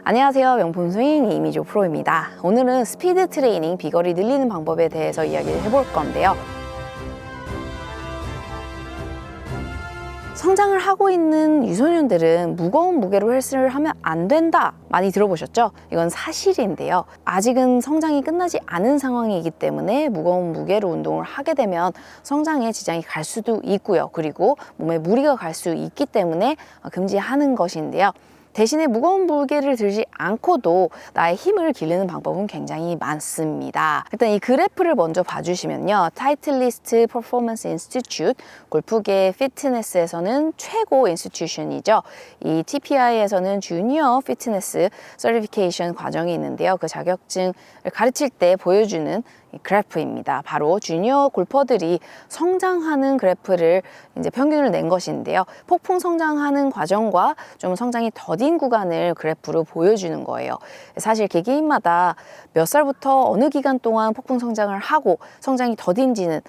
안녕하세요. 명품 스윙 이미조 프로입니다. 오늘은 스피드 트레이닝 비거리 늘리는 방법에 대해서 이야기를 해볼 건데요. 성장을 하고 있는 유소년들은 무거운 무게로 헬스를 하면 안 된다 많이 들어보셨죠? 이건 사실인데요. 아직은 성장이 끝나지 않은 상황이기 때문에 무거운 무게로 운동을 하게 되면 성장에 지장이 갈 수도 있고요. 그리고 몸에 무리가 갈 수 있기 때문에 금지하는 것인데요. 대신에 무거운 무게를 들지 않고도 나의 힘을 기르는 방법은 굉장히 많습니다. 일단 이 그래프를 먼저 봐주시면요. 타이틀리스트 퍼포먼스 인스티튜트, 골프계 피트니스에서는 최고 인스티튜션이죠. 이 TPI에서는 주니어 피트니스 서티피케이션 과정이 있는데요. 그 자격증을 가르칠 때 보여주는 이 그래프입니다. 바로 주니어 골퍼들이 성장하는 그래프를 이제 평균을 낸 것인데요. 폭풍 성장하는 과정과 좀 성장이 더딘 구간을 그래프로 보여주는 거예요. 사실 개개인마다 몇 살부터 어느 기간 동안 폭풍 성장을 하고 성장이 더딘지는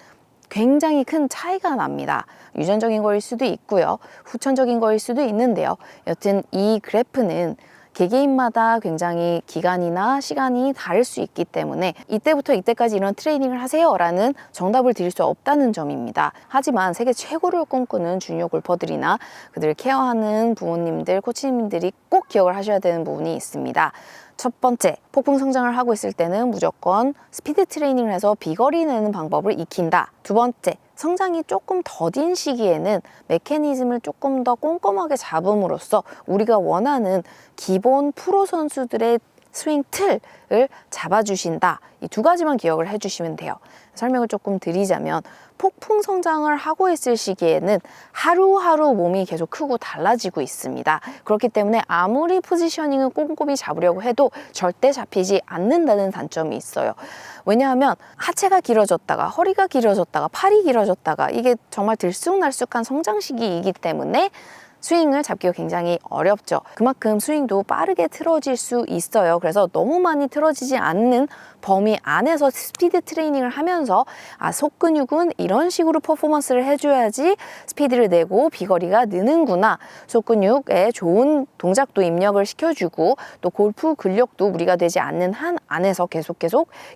굉장히 큰 차이가 납니다. 유전적인 거일 수도 있고요. 후천적인 거일 수도 있는데요. 여튼 이 그래프는 개개인마다 굉장히 기간이나 시간이 다를 수 있기 때문에 이때부터 이때까지 이런 트레이닝을 하세요 라는 정답을 드릴 수 없다는 점입니다. 하지만 세계 최고를 꿈꾸는 주니어 골퍼들이나 그들을 케어하는 부모님들, 코치님들이 꼭 기억을 하셔야 되는 부분이 있습니다. 첫 번째, 폭풍 성장을 하고 있을 때는 무조건 스피드 트레이닝을 해서 비거리 내는 방법을 익힌다. 두 번째, 성장이 조금 더딘 시기에는 메커니즘을 조금 더 꼼꼼하게 잡음으로써 우리가 원하는 기본 프로 선수들의 스윙 틀을 잡아주신다. 이 두 가지만 기억을 해주시면 돼요. 설명을 조금 드리자면 폭풍 성장을 하고 있을 시기에는 하루하루 몸이 계속 크고 달라지고 있습니다. 그렇기 때문에 아무리 포지셔닝을 꼼꼼히 잡으려고 해도 절대 잡히지 않는다는 단점이 있어요. 왜냐하면 하체가 길어졌다가 허리가 길어졌다가 팔이 길어졌다가 이게 정말 들쑥날쑥한 성장 시기이기 때문에 스윙을 잡기가 굉장근히 어렵죠. 그만큼 스윙도 빠르게 틀어질 수 있어요. 그래서 너무 많이 틀어지지 않는 범위 안에서 스피드 트레이닝을 하면서 속근육은 이런 식으로 퍼포먼스를 해줘야지 스피드를 내고 비거리가 느는구나. 속근육에 좋은 동작도 입력을 시켜주고 또 골프 근력도 무리가 되지 않는 한 안에서 계속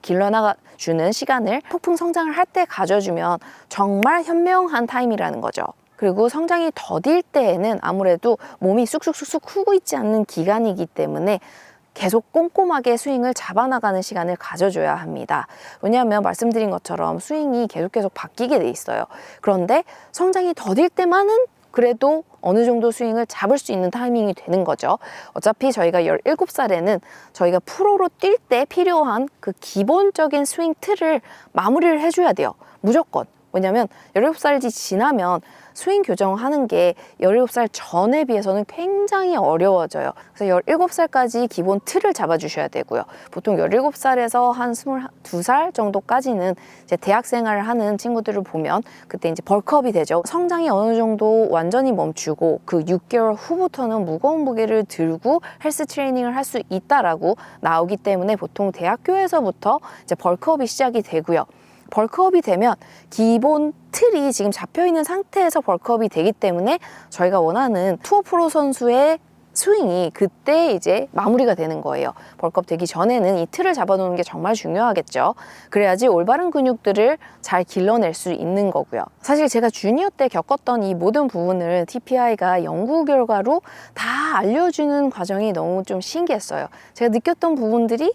길러나가주는 시간을 폭풍 성장을 할 때 가져주면 정말 현명한 타임이라는 거죠. 그리고 성장이 더딜 때에는 아무래도 몸이 쑥쑥쑥쑥 크고 있지 않는 기간이기 때문에 계속 꼼꼼하게 스윙을 잡아나가는 시간을 가져줘야 합니다. 왜냐하면 말씀드린 것처럼 스윙이 계속 바뀌게 돼 있어요. 그런데 성장이 더딜 때만은 그래도 어느 정도 스윙을 잡을 수 있는 타이밍이 되는 거죠. 어차피 저희가 17살에는 저희가 프로로 뛸 때 필요한 그 기본적인 스윙 틀을 마무리를 해줘야 돼요. 무조건. 왜냐면 17살이 지나면 스윙 교정하는 게 17살 전에 비해서는 굉장히 어려워져요. 그래서 17살까지 기본 틀을 잡아주셔야 되고요. 보통 17살에서 한 22살 정도까지는 이제 대학 생활을 하는 친구들을 보면 그때 이제 벌크업이 되죠. 성장이 어느 정도 완전히 멈추고 그 6개월 후부터는 무거운 무게를 들고 헬스 트레이닝을 할 수 있다라고 나오기 때문에 보통 대학교에서부터 이제 벌크업이 시작이 되고요. 벌크업이 되면 기본 틀이 지금 잡혀있는 상태에서 벌크업이 되기 때문에 저희가 원하는 투어 프로 선수의 스윙이 그때 이제 마무리가 되는 거예요. 벌크업 되기 전에는 이 틀을 잡아놓는 게 정말 중요하겠죠. 그래야지 올바른 근육들을 잘 길러낼 수 있는 거고요. 사실 제가 주니어 때 겪었던 이 모든 부분을 TPI가 연구 결과로 다 알려주는 과정이 너무 좀 신기했어요. 제가 느꼈던 부분들이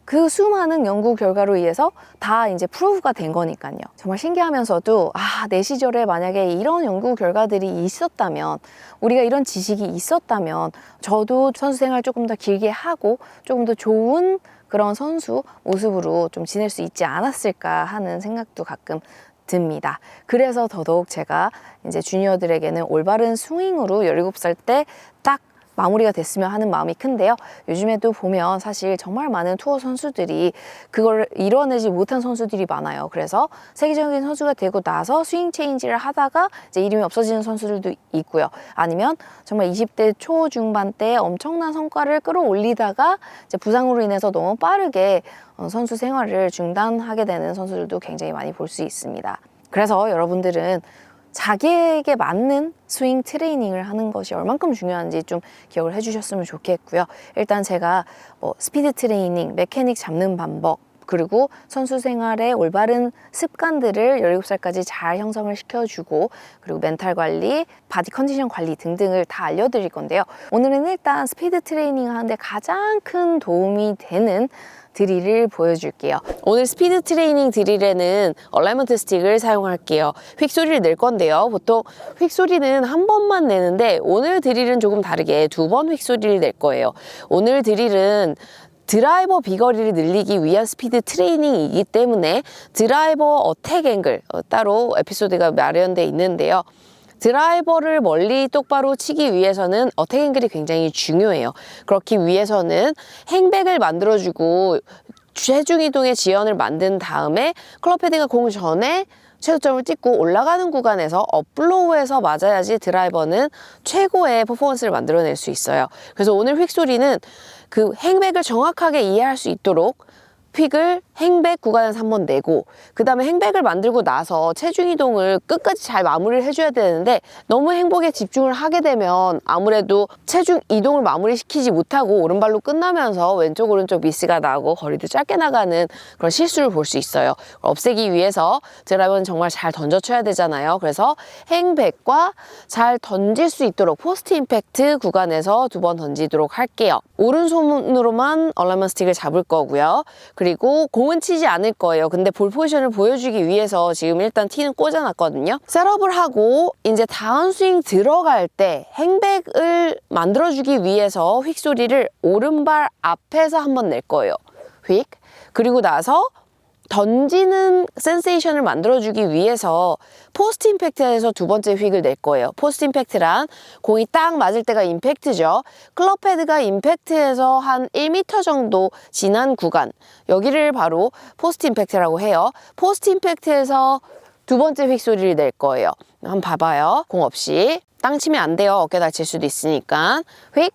그 수많은 연구 결과로 의해서 다 이제 프루브가 된 거니까요. 정말 신기하면서도 내 시절에 만약에 이런 연구 결과들이 있었다면, 우리가 이런 지식이 있었다면 저도 선수 생활 조금 더 길게 하고 조금 더 좋은 그런 선수 모습으로 좀 지낼 수 있지 않았을까 하는 생각도 가끔 듭니다. 그래서 더더욱 제가 이제 주니어들에게는 올바른 스윙으로 17살 때 딱 마무리가 됐으면 하는 마음이 큰데요. 요즘에도 보면 사실 정말 많은 투어 선수들이 그걸 이뤄내지 못한 선수들이 많아요. 그래서 세계적인 선수가 되고 나서 스윙 체인지를 하다가 이제 이름이 없어지는 선수들도 있고요. 아니면 정말 20대 초중반 때 엄청난 성과를 끌어올리다가 이제 부상으로 인해서 너무 빠르게 선수 생활을 중단하게 되는 선수들도 굉장히 많이 볼 수 있습니다. 그래서 여러분들은 자기에게 맞는 스윙 트레이닝을 하는 것이 얼만큼 중요한지 좀 기억을 해주셨으면 좋겠고요. 일단 제가 스피드 트레이닝, 메케닉 잡는 방법, 그리고 선수 생활의 올바른 습관들을 17살까지 잘 형성을 시켜주고, 그리고 멘탈 관리, 바디 컨디션 관리 등등을 다 알려드릴 건데요. 오늘은 일단 스피드 트레이닝 하는데 가장 큰 도움이 되는 드릴을 보여줄게요. 오늘 스피드 트레이닝 드릴에는 얼라이먼트 스틱을 사용할게요. 휙소리를 낼 건데요. 보통 휙소리는 한 번만 내는데 오늘 드릴은 조금 다르게 2번 휙소리를 낼 거예요. 오늘 드릴은 드라이버 비거리를 늘리기 위한 스피드 트레이닝이기 때문에 드라이버 어택 앵글 따로 에피소드가 마련되어 있는데요. 드라이버를 멀리 똑바로 치기 위해서는 어택 앵글이 굉장히 중요해요. 그렇기 위해서는 행백을 만들어주고 체중 이동의 지연을 만든 다음에 클럽 헤드가 공 전에 최고점을 찍고 올라가는 구간에서 업블로우에서 맞아야지 드라이버는 최고의 퍼포먼스를 만들어낼 수 있어요. 그래서 오늘 휙소리는 그 행백을 정확하게 이해할 수 있도록 휙을 행백 구간에서 한번 내고, 그 다음에 행백을 만들고 나서 체중 이동을 끝까지 잘 마무리를 해줘야 되는데 너무 행복에 집중을 하게 되면 아무래도 체중 이동을 마무리 시키지 못하고 오른발로 끝나면서 왼쪽 오른쪽 미스가 나고 거리도 짧게 나가는 그런 실수를 볼 수 있어요. 없애기 위해서 드라이버는 정말 잘 던져쳐야 되잖아요. 그래서 행백과 잘 던질 수 있도록 포스트 임팩트 구간에서 2번 던지도록 할게요. 오른손으로만 얼라이먼트 스틱을 잡을 거고요. 그리고 공은 치지 않을 거예요. 근데 볼 포지션을 보여주기 위해서 지금 일단 티는 꽂아놨거든요. 셋업을 하고 이제 다운스윙 들어갈 때 행백을 만들어주기 위해서 휙 소리를 오른발 앞에서 한번 낼 거예요. 휙. 그리고 나서 던지는 센세이션을 만들어주기 위해서 포스트 임팩트에서 2번째 휙을 낼 거예요. 포스트 임팩트란 공이 딱 맞을 때가 임팩트죠. 클럽 헤드가 임팩트에서 한 1m 정도 지난 구간, 여기를 바로 포스트 임팩트라고 해요. 포스트 임팩트에서 2번째 휙 소리를 낼 거예요. 한번 봐봐요. 공 없이. 땅 치면 안 돼요. 어깨 다칠 수도 있으니까. 휙.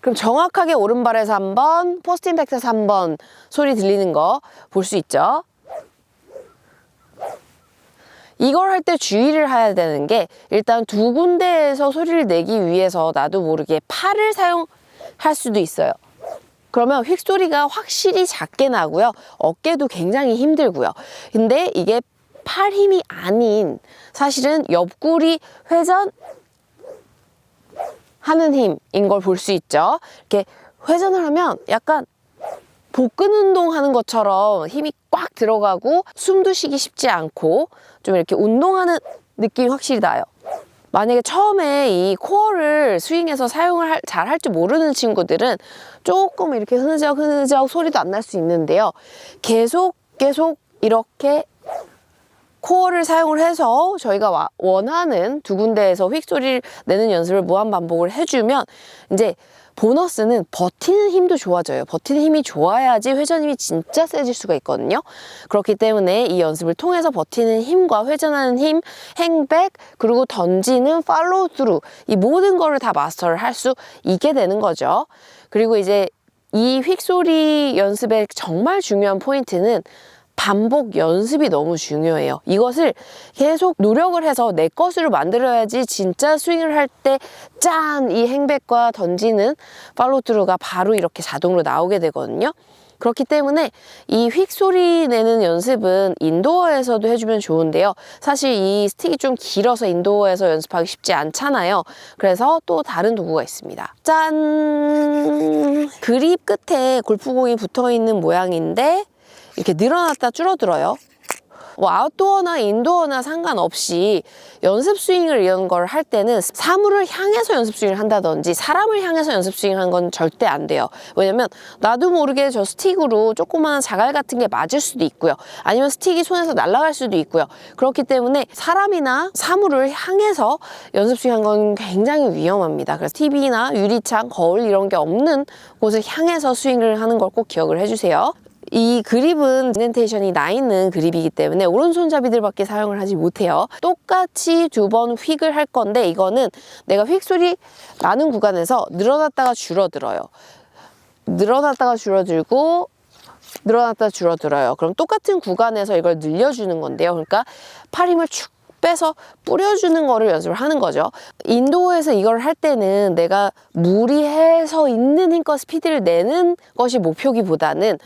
그럼 정확하게 오른발에서 한 번, 포스트 임팩트에서 한 번 소리 들리는 거 볼 수 있죠? 이걸 할 때 주의를 해야 되는 게, 일단 2군데에서 소리를 내기 위해서 나도 모르게 팔을 사용할 수도 있어요. 그러면 휙 소리가 확실히 작게 나고요. 어깨도 굉장히 힘들고요. 근데 이게 팔 힘이 아닌, 사실은 옆구리 회전 하는 힘인 걸 볼 수 있죠. 이렇게 회전을 하면 약간 복근 운동하는 것처럼 힘이 꽉 들어가고 숨도 쉬기 쉽지 않고 좀 이렇게 운동하는 느낌이 확실히 나요. 만약에 처음에 이 코어를 스윙해서 사용을 잘 할 줄 모르는 친구들은 조금 이렇게 흐느적 소리도 안 날 수 있는데요. 계속 이렇게 코어를 사용을 해서 저희가 원하는 2군데에서 휙 소리를 내는 연습을 무한 반복을 해주면 이제 보너스는 버티는 힘도 좋아져요. 버티는 힘이 좋아야지 회전 힘이 진짜 세질 수가 있거든요. 그렇기 때문에 이 연습을 통해서 버티는 힘과 회전하는 힘, 행백, 그리고 던지는 팔로우 스루, 이 모든 거를 다 마스터를 할 수 있게 되는 거죠. 그리고 이제 이 휙 소리 연습의 정말 중요한 포인트는 반복 연습이 너무 중요해요. 이것을 계속 노력을 해서 내 것으로 만들어야지 진짜 스윙을 할 때 짠! 이 행백과 던지는 팔로우 트루가 바로 이렇게 자동으로 나오게 되거든요. 그렇기 때문에 이 휙 소리 내는 연습은 인도어에서도 해주면 좋은데요. 사실 이 스틱이 좀 길어서 인도어에서 연습하기 쉽지 않잖아요. 그래서 또 다른 도구가 있습니다. 짠! 그립 끝에 골프공이 붙어있는 모양인데 이렇게 늘어났다 줄어들어요. 뭐 아웃도어나 인도어나 상관없이 연습 스윙을 이런 걸 할 때는 사물을 향해서 연습 스윙을 한다든지 사람을 향해서 연습 스윙을 하는 건 절대 안 돼요. 왜냐면 나도 모르게 저 스틱으로 조그마한 자갈 같은 게 맞을 수도 있고요. 아니면 스틱이 손에서 날아갈 수도 있고요. 그렇기 때문에 사람이나 사물을 향해서 연습 스윙 하는 건 굉장히 위험합니다. 그래서 TV나 유리창, 거울 이런 게 없는 곳을 향해서 스윙을 하는 걸 꼭 기억을 해주세요. 이 그립은 인덴테이션이 나 있는 그립이기 때문에 오른손잡이들밖에 사용을 하지 못해요. 똑같이 2번 휙을 할 건데 이거는 내가 휙 소리 나는 구간에서 늘어났다가 줄어들어요. 늘어났다가 줄어들고 늘어났다 줄어들어요. 그럼 똑같은 구간에서 이걸 늘려주는 건데요. 그러니까 팔 힘을 축 빼서 뿌려주는 거를 연습을 하는 거죠. 인도어에서 이걸 할 때는 내가 무리해서 있는 힘과 스피드를 내는 것이 목표기보다는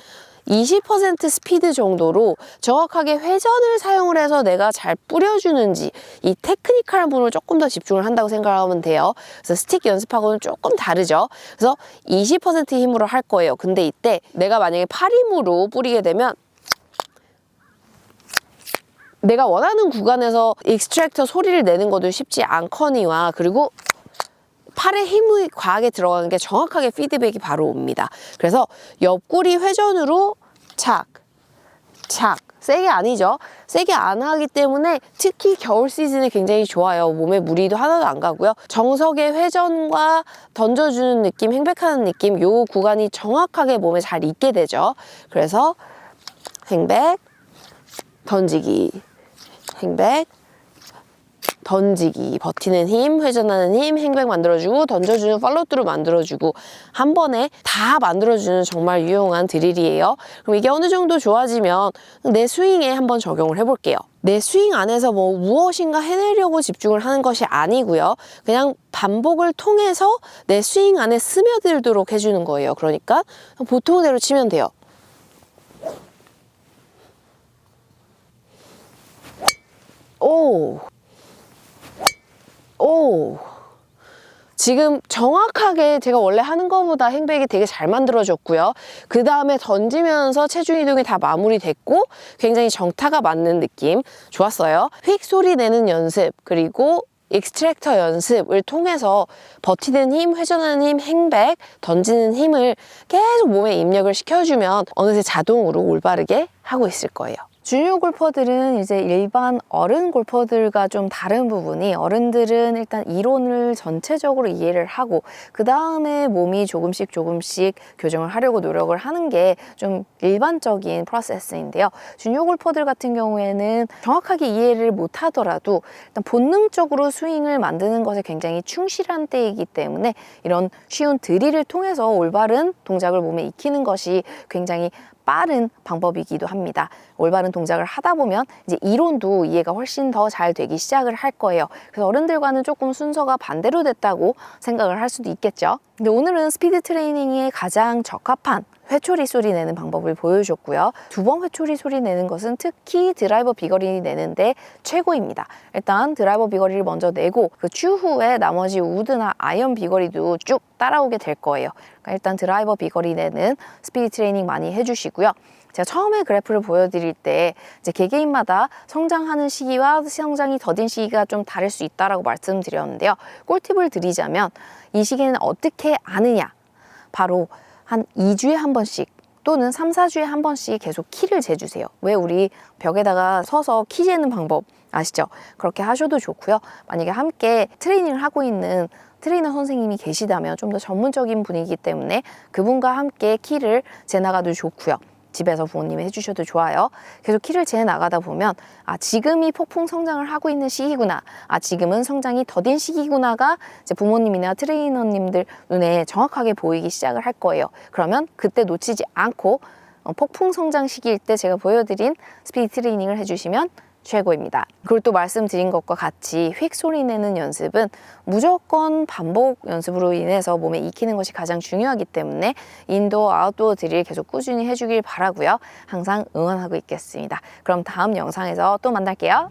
20% 스피드 정도로 정확하게 회전을 사용을 해서 내가 잘 뿌려주는지 이 테크니컬한 부분을 조금 더 집중을 한다고 생각하면 돼요. 그래서 스틱 연습하고는 조금 다르죠. 그래서 20% 힘으로 할 거예요. 근데 이때 내가 만약에 팔 힘으로 뿌리게 되면 내가 원하는 구간에서 익스트랙터 소리를 내는 것도 쉽지 않거니와 그리고 팔에 힘이 과하게 들어가는 게 정확하게 피드백이 바로 옵니다. 그래서 옆구리 회전으로 착, 착. 세게 아니죠. 세게 안 하기 때문에 특히 겨울 시즌에 굉장히 좋아요. 몸에 무리도 하나도 안 가고요. 정석의 회전과 던져주는 느낌, 행백하는 느낌 요 구간이 정확하게 몸에 잘 있게 되죠. 그래서 행백, 던지기, 행백, 던지기, 버티는 힘, 회전하는 힘, 행백 만들어주고 던져주는 팔로우트로 만들어주고 한 번에 다 만들어주는 정말 유용한 드릴이에요. 그럼 이게 어느 정도 좋아지면 내 스윙에 한번 적용을 해볼게요. 내 스윙 안에서 뭐 무엇인가 해내려고 집중을 하는 것이 아니고요. 그냥 반복을 통해서 내 스윙 안에 스며들도록 해주는 거예요. 그러니까 보통대로 치면 돼요. 오! 오, 지금 정확하게 제가 원래 하는 것보다 행백이 되게 잘 만들어졌고요. 그 다음에 던지면서 체중 이동이 다 마무리됐고 굉장히 정타가 맞는 느낌 좋았어요. 휙 소리 내는 연습 그리고 익스트랙터 연습을 통해서 버티는 힘, 회전하는 힘, 행백, 던지는 힘을 계속 몸에 입력을 시켜주면 어느새 자동으로 올바르게 하고 있을 거예요. 주니어 골퍼들은 이제 일반 어른 골퍼들과 좀 다른 부분이 어른들은 일단 이론을 전체적으로 이해를 하고 그 다음에 몸이 조금씩 교정을 하려고 노력을 하는 게 좀 일반적인 프로세스인데요. 주니어 골퍼들 같은 경우에는 정확하게 이해를 못 하더라도 일단 본능적으로 스윙을 만드는 것에 굉장히 충실한 때이기 때문에 이런 쉬운 드릴을 통해서 올바른 동작을 몸에 익히는 것이 굉장히 빠른 방법이기도 합니다. 올바른 동작을 하다 보면 이제 이론도 이해가 훨씬 더 잘 되기 시작을 할 거예요. 그래서 어른들과는 조금 순서가 반대로 됐다고 생각을 할 수도 있겠죠. 근데 오늘은 스피드 트레이닝에 가장 적합한 회초리 소리 내는 방법을 보여줬고요. 2번 회초리 소리 내는 것은 특히 드라이버 비거리 내는데 최고입니다. 일단 드라이버 비거리를 먼저 내고 그 추후에 나머지 우드나 아이언 비거리도 쭉 따라오게 될 거예요. 그러니까 일단 드라이버 비거리 내는 스피드 트레이닝 많이 해주시고요. 제가 처음에 그래프를 보여드릴 때 이제 개개인마다 성장하는 시기와 성장이 더딘 시기가 좀 다를 수 있다라고 말씀드렸는데요. 꿀팁을 드리자면 이 시기는 어떻게 아느냐? 바로 한 2주에 한 번씩 또는 3, 4주에 한 번씩 계속 키를 재주세요. 왜 우리 벽에다가 서서 키 재는 방법 아시죠? 그렇게 하셔도 좋고요. 만약에 함께 트레이닝을 하고 있는 트레이너 선생님이 계시다면 좀 더 전문적인 분이기 때문에 그분과 함께 키를 재나가도 좋고요. 집에서 부모님이 해주셔도 좋아요. 계속 키를 재 나가다 보면 아 지금이 폭풍 성장을 하고 있는 시기구나. 아 지금은 성장이 더딘 시기구나가 이제 부모님이나 트레이너님들 눈에 정확하게 보이기 시작을 할 거예요. 그러면 그때 놓치지 않고 폭풍 성장 시기일 때 제가 보여드린 스피드 트레이닝을 해주시면 최고입니다. 그리고 또 말씀드린 것과 같이 휙 소리 내는 연습은 무조건 반복 연습으로 인해서 몸에 익히는 것이 가장 중요하기 때문에 인도어, 아웃도어 드릴 계속 꾸준히 해주길 바라고요. 항상 응원하고 있겠습니다. 그럼 다음 영상에서 또 만날게요.